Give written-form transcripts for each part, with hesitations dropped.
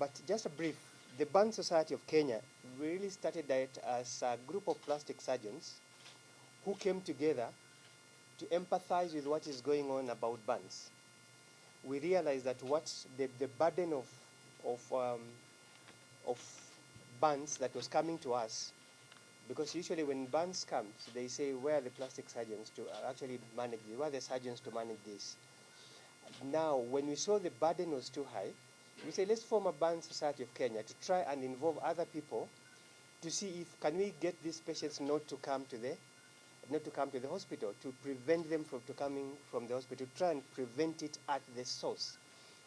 But just a brief, the Burn Society of Kenya really started it as a group of plastic surgeons who came together to empathize with what is going on about burns. We realized that what's the burden of, um, of burns that was coming to us, because usually when burns comes, they say, where are the plastic surgeons to actually manage it? Where are the surgeons to manage this? Now, when we saw the burden was too high, we said, let's form a burn society of Kenya to try and involve other people to see if can we get these patients not to come to the hospital, to prevent them from to coming from the hospital, to try and prevent it at the source.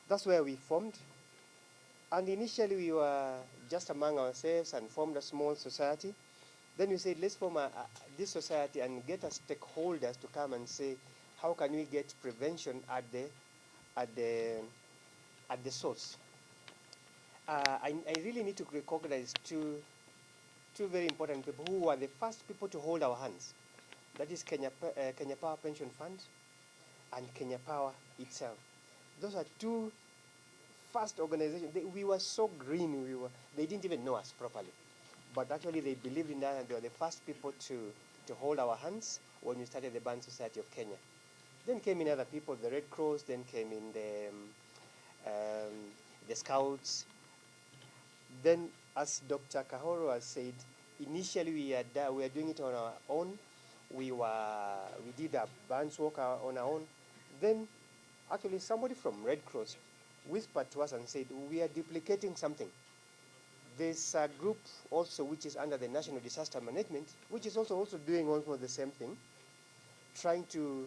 That's where we formed. And initially we were just among ourselves and formed a small society. Then we said, let's form this society and get our stakeholders to come and say, how can we get prevention at the source? I really need to recognize two very important people who were the first people to hold our hands. That is Kenya Power Pension Fund and Kenya Power itself. Those are two first organizations. We were so green, they didn't even know us properly. But actually they believed in that and they were the first people to hold our hands when we started the Burn Society of Kenya. Then came in other people, the Red Cross, then came in the Scouts. Then, as Dr. Kahoro has said, initially we were doing it on our own. We did a burns walk on our own. Then, actually, somebody from Red Cross whispered to us and said, we are duplicating something. There's a group also which is under the National Disaster Management, which is also doing almost the same thing, trying to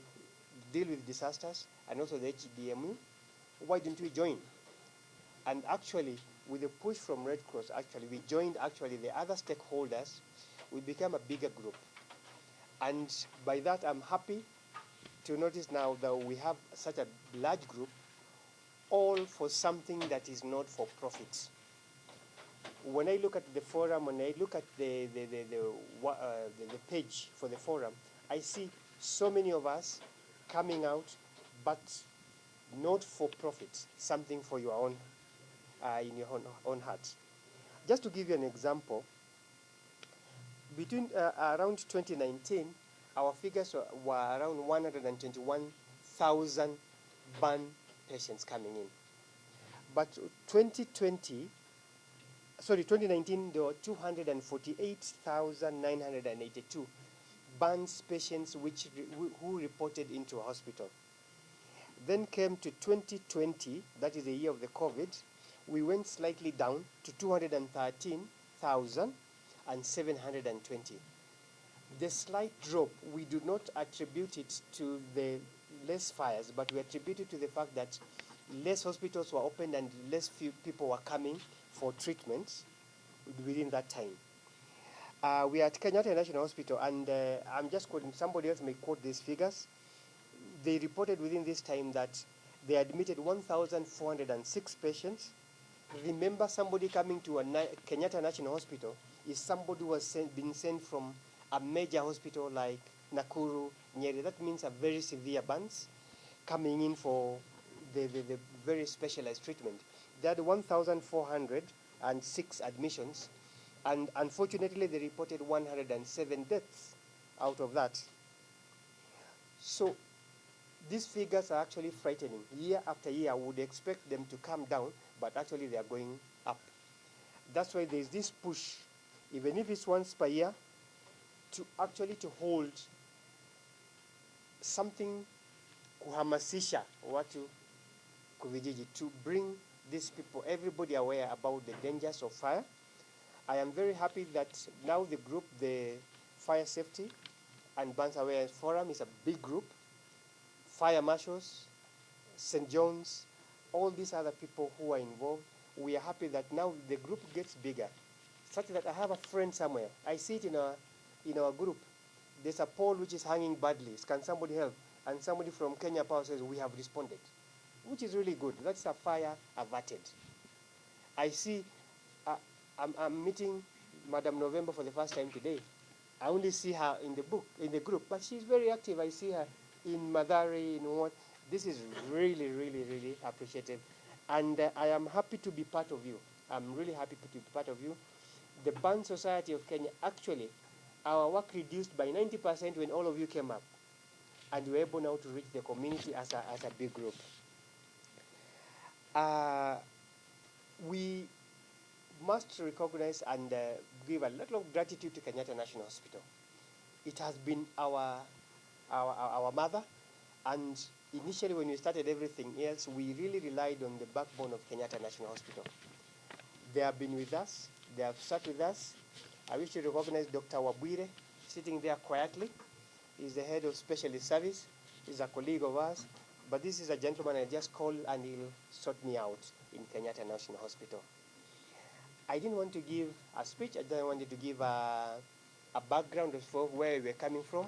deal with disasters, and also the HDMU. Why don't we join? And actually, with the push from Red Cross, actually, we joined the other stakeholders. We became a bigger group. And by that, I'm happy to notice now that we have such a large group, all for something that is not for profit. When I look at the forum, when I look at the page for the forum, I see so many of us coming out, but not for profit, something for your own, in your own heart. Just to give you an example, between around 2019, our figures were around 121,000 burn patients coming in. But 2019, there were 248,982 burns patients who reported into a hospital. Then came to 2020, that is the year of the COVID, we went slightly down to 213,720. The slight drop, we do not attribute it to the less fires, but we attribute it to the fact that less hospitals were opened and less few people were coming for treatments within that time. We are at Kenyatta National Hospital, and I'm just quoting, somebody else may quote these figures. They reported within this time that they admitted 1,406 patients. Remember, somebody coming to a Kenyatta National Hospital is somebody who has been sent from a major hospital like Nakuru, Nyeri. That means a very severe burns coming in for the very specialized treatment. They had 1,406 admissions, and unfortunately they reported 107 deaths out of that. So these figures are actually frightening. Year after year, I would expect them to come down, but actually they are going up. That's why there's this push, even if it's once per year, to hold something kuhamasisha watu kuvijiji, to bring these people, everybody aware about the dangers of fire. I am very happy that now the group, the Fire Safety and Burns Awareness Forum, is a big group. Fire marshals, St. John's, all these other people who are involved. We are happy that now the group gets bigger, such that I have a friend somewhere. I see it in our group. There's a pole which is hanging badly. Can somebody help? And somebody from Kenya Power says, we have responded, which is really good. That's a fire averted. I see, I'm meeting Madam November for the first time today. I only see her in the group, but she's very active. I see her in Madari, in what. This is really, really, really appreciative. And I am happy to be part of you. I'm really happy to be part of you. The Burn Society of Kenya, actually, our work reduced by 90% when all of you came up. And we were able now to reach the community as a big group. We must recognize and give a lot of gratitude to Kenyatta National Hospital. It has been our mother, and initially when we started everything else, we really relied on the backbone of Kenyatta National Hospital. They have been with us, they have sat with us. I wish to recognize Dr. Wabwire, sitting there quietly. He's the head of specialist service. He's a colleague of ours. But this is a gentleman I just called and he'll sort me out in Kenyatta National Hospital. I didn't want to give a speech. I wanted to give a background of where we were coming from.